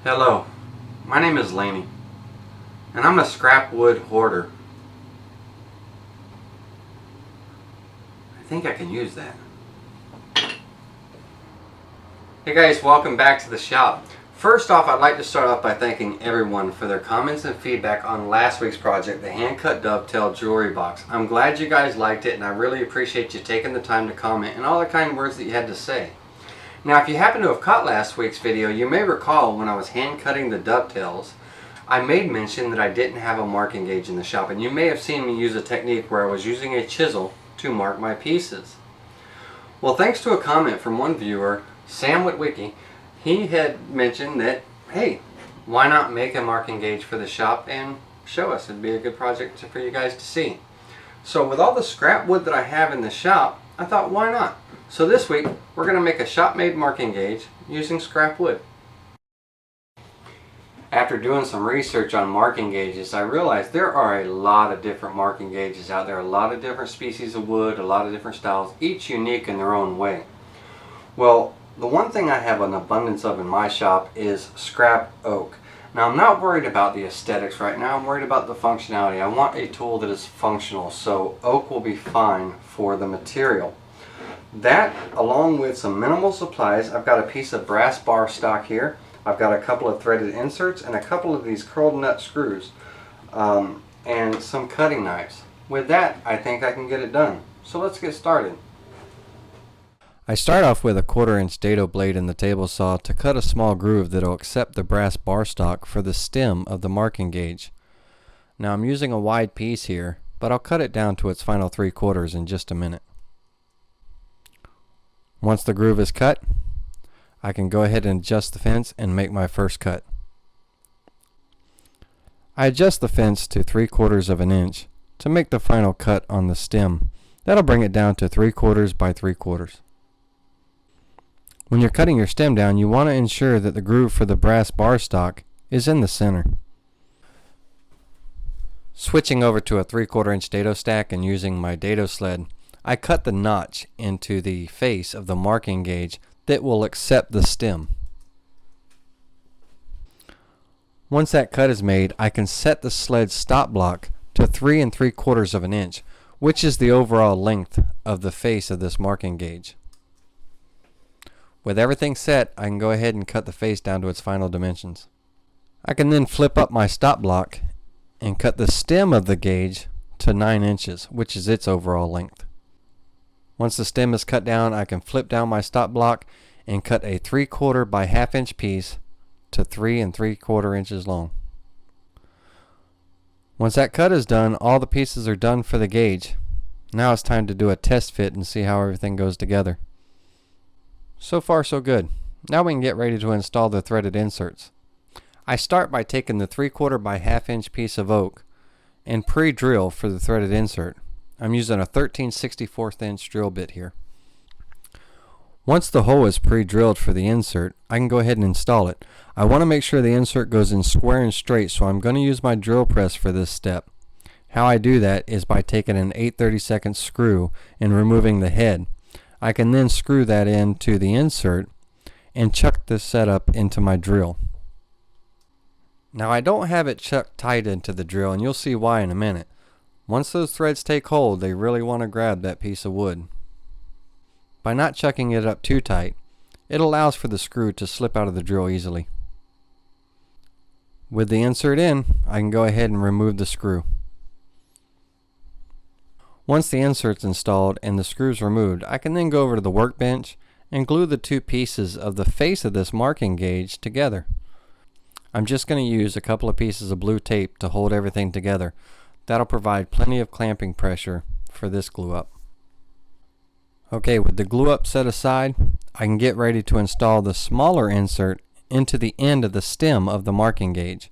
Hello, my name is Laney, and I'm a scrap wood hoarder. I think I can use that. Hey guys, welcome back to the shop. First off, I'd like to start off by thanking everyone for their comments and feedback on last week's project, the hand-cut Dovetail Jewelry Box. I'm glad you guys liked it, and I really appreciate you taking the time to comment and all the kind words that you had to say. Now, if you happen to have caught last week's video, you may recall when I was hand cutting the dovetails, I made mention that I didn't have a marking gauge in the shop, and you may have seen me use a technique where I was using a chisel to mark my pieces. Well, thanks to a comment from one viewer, Sam Witwicky, he had mentioned that, hey, why not make a marking gauge for the shop and show us? It'd be a good project for you guys to see. So with all the scrap wood that I have in the shop, I thought, why not? So this week, we're going to make a shop-made marking gauge using scrap wood. After doing some research on marking gauges, I realized there are a lot of different marking gauges out there, a lot of different species of wood, a lot of different styles, each unique in their own way. Well, the one thing I have an abundance of in my shop is scrap oak. Now, I'm not worried about the aesthetics right now, I'm worried about the functionality. I want a tool that is functional, so oak will be fine for the material. That, along with some minimal supplies, I've got a piece of brass bar stock here. I've got a couple of threaded inserts and a couple of these curled nut screws and some cutting knives. With that, I think I can get it done. So let's get started. I start off with a 1/4-inch dado blade in the table saw to cut a small groove that will accept the brass bar stock for the stem of the marking gauge. Now I'm using a wide piece here, but I'll cut it down to its final 3/4 in just a minute. Once the groove is cut, I can go ahead and adjust the fence and make my first cut. I adjust the fence to 3/4 inch to make the final cut on the stem. That'll bring it down to 3/4 by 3/4. When you're cutting your stem down, you want to ensure that the groove for the brass bar stock is in the center. Switching over to a 3/4-inch dado stack and using my dado sled, I cut the notch into the face of the marking gauge that will accept the stem. Once that cut is made, I can set the sled stop block to 3 3/4 inch, which is the overall length of the face of this marking gauge. With everything set, I can go ahead and cut the face down to its final dimensions. I can then flip up my stop block and cut the stem of the gauge to 9 inches, which is its overall length. Once the stem is cut down, I can flip down my stop block and cut a 3/4 by 1/2 inch piece to 3 3/4 inches long. Once that cut is done, all the pieces are done for the gauge. Now it's time to do a test fit and see how everything goes together. So far so good. Now we can get ready to install the threaded inserts. I start by taking the 3/4 by 1/2 inch piece of oak and pre-drill for the threaded insert. I'm using a 13/64 inch drill bit here. Once the hole is pre-drilled for the insert, I can go ahead and install it. I want to make sure the insert goes in square and straight, so I'm going to use my drill press for this step. How I do that is by taking an 8/32 screw and removing the head. I can then screw that into the insert and chuck this setup into my drill. Now I don't have it chucked tight into the drill, and you'll see why in a minute. Once those threads take hold, they really want to grab that piece of wood. By not chucking it up too tight, it allows for the screw to slip out of the drill easily. With the insert in, I can go ahead and remove the screw. Once the insert's installed and the screws removed, I can then go over to the workbench and glue the two pieces of the face of this marking gauge together. I'm just going to use a couple of pieces of blue tape to hold everything together. That'll provide plenty of clamping pressure for this glue up. Okay, with the glue up set aside, I can get ready to install the smaller insert into the end of the stem of the marking gauge.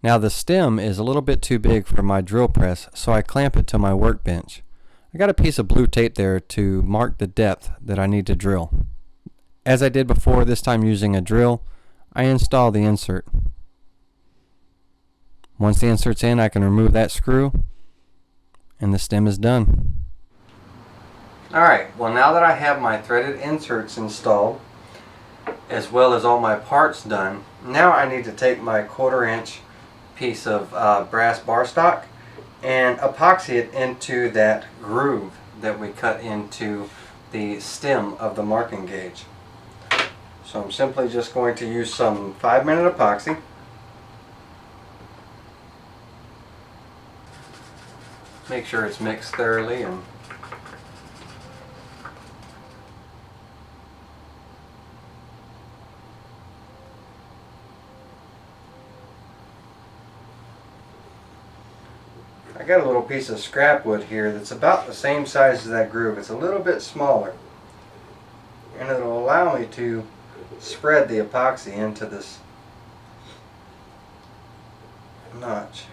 Now the stem is a little bit too big for my drill press, so I clamp it to my workbench. I got a piece of blue tape there to mark the depth that I need to drill. As I did before, this time using a drill, I install the insert. Once the insert's in, I can remove that screw and the stem is done. Alright, well now that I have my threaded inserts installed, as well as all my parts done, Now I need to take my 1/4 inch piece of brass bar stock and epoxy it into that groove that we cut into the stem of the marking gauge. So I'm simply just going to use some 5-minute epoxy. Make sure it's mixed thoroughly and I got a little piece of scrap wood here that's about the same size as that groove. It's a little bit smaller, and it'll allow me to spread the epoxy into this notch.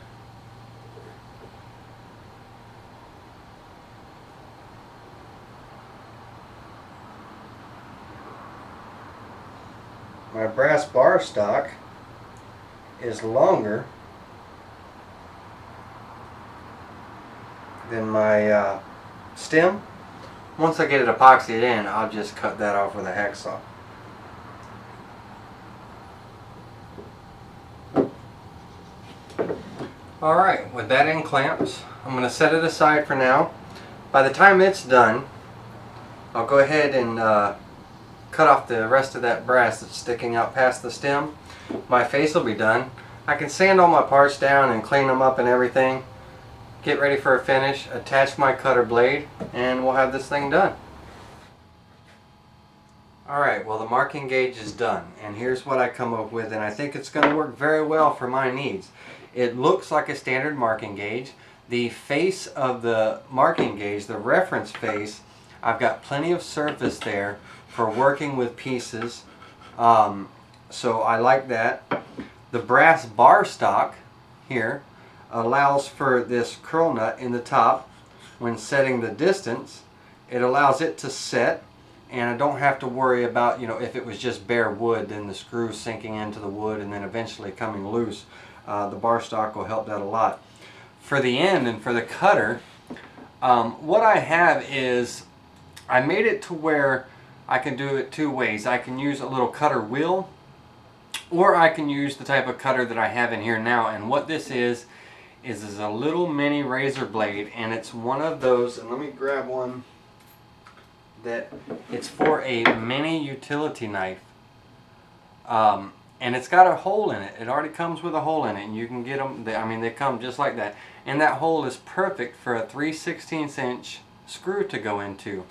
My brass bar stock is longer than my stem. Once I get it epoxied in, I'll just cut that off with a hacksaw. Alright, with that in clamps, I'm going to set it aside for now. By the time it's done, I'll go ahead and cut off the rest of that brass that's sticking out past the stem. My face will be done. I can sand all my parts down and clean them up and everything. Get ready for a finish, attach my cutter blade, and we'll have this thing done. Alright, well, the marking gauge is done, and here's what I come up with, and I think it's going to work very well for my needs. It looks like a standard marking gauge. The face of the marking gauge, the reference face, I've got plenty of surface there for working with pieces, so I like that. The brass bar stock here allows for this curl nut in the top. When setting the distance, it allows it to set, and I don't have to worry about, if it was just bare wood, then the screw sinking into the wood and then eventually coming loose. The bar stock will help that a lot. For the end and for the cutter, what I have is I made it to where I can do it two ways. I can use a little cutter wheel, or I can use the type of cutter that I have in here now. And what this is a little mini razor blade, and it's one of those, and let me grab one, that it's for a mini utility knife. And it's got a hole in it. It already comes with a hole in it, and you can get them, they come just like that. And that hole is perfect for a 3/16 inch screw to go into.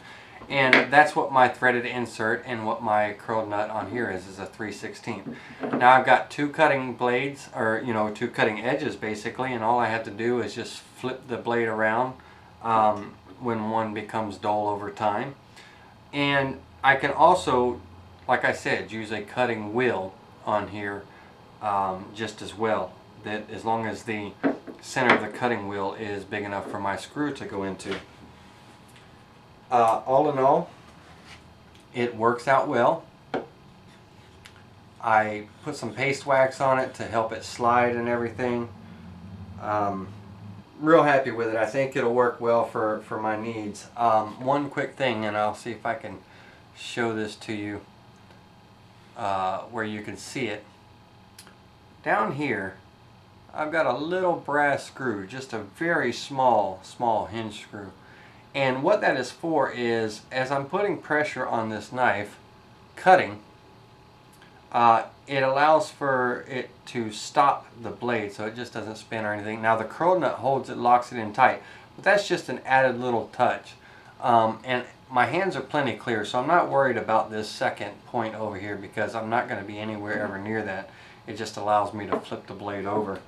And that's what my threaded insert and what my curled nut on here is a 3/16. Now I've got two cutting blades, or two cutting edges basically, and all I have to do is just flip the blade around when one becomes dull over time. And I can also, like I said, use a cutting wheel on here just as well, that as long as the center of the cutting wheel is big enough for my screw to go into. All in all, it works out well. I put some paste wax on it to help it slide and everything. Real happy with it. I think it'll work well for my needs. One quick thing, and I'll see if I can show this to you where you can see it. Down here, I've got a little brass screw, just a very small hinge screw. And what that is for is, as I'm putting pressure on this knife, cutting, it allows for it to stop the blade so it just doesn't spin or anything. Now the curl nut holds it, locks it in tight, but that's just an added little touch. And my hands are plenty clear, so I'm not worried about this second point over here because I'm not going to be anywhere ever near that. It just allows me to flip the blade over.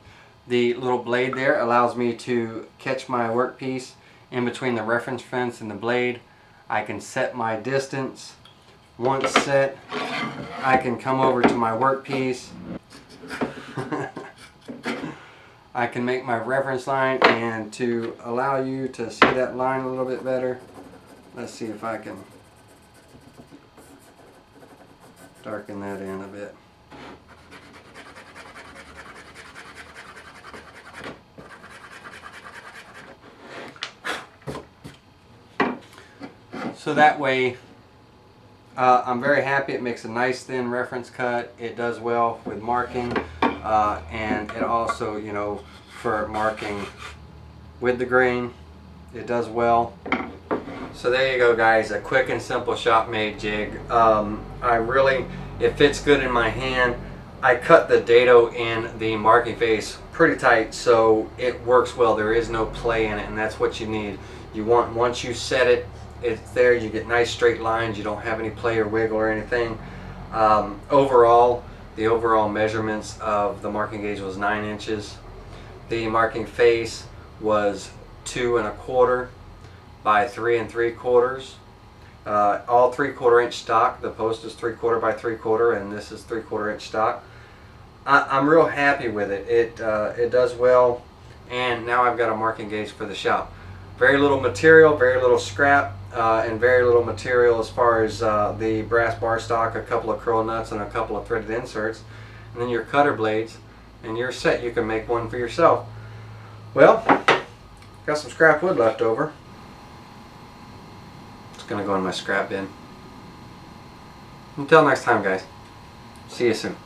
The little blade there allows me to catch my workpiece in between the reference fence and the blade. I can set my distance. Once set, I can come over to my workpiece. I can make my reference line, and to allow you to see that line a little bit better, let's see if I can darken that in a bit. So that way I'm very happy. It makes a nice thin reference cut. It does well with marking, and it also, you know, for marking with the grain, it does well. So there you go, guys, a quick and simple shop made jig. It fits good in my hand. I cut the dado in the marking face pretty tight, so it works well. There is no play in it, and that's what you need. You want, once you set it, it's there, you get nice straight lines. You don't have any play or wiggle or anything. Overall, the overall measurements of the marking gauge was 9 inches. The marking face was 2 1/4 by 3 3/4. All 3/4 inch stock. The post is 3/4 by 3/4, and this is 3/4 inch stock. I'm real happy with it. It does well, and now I've got a marking gauge for the shop. Very little material, very little scrap, and very little material as far as the brass bar stock, a couple of curl nuts, and a couple of threaded inserts, and then your cutter blades, and you're set. You can make one for yourself. Well, got some scrap wood left over. It's gonna go in my scrap bin. Until next time, guys. See you soon.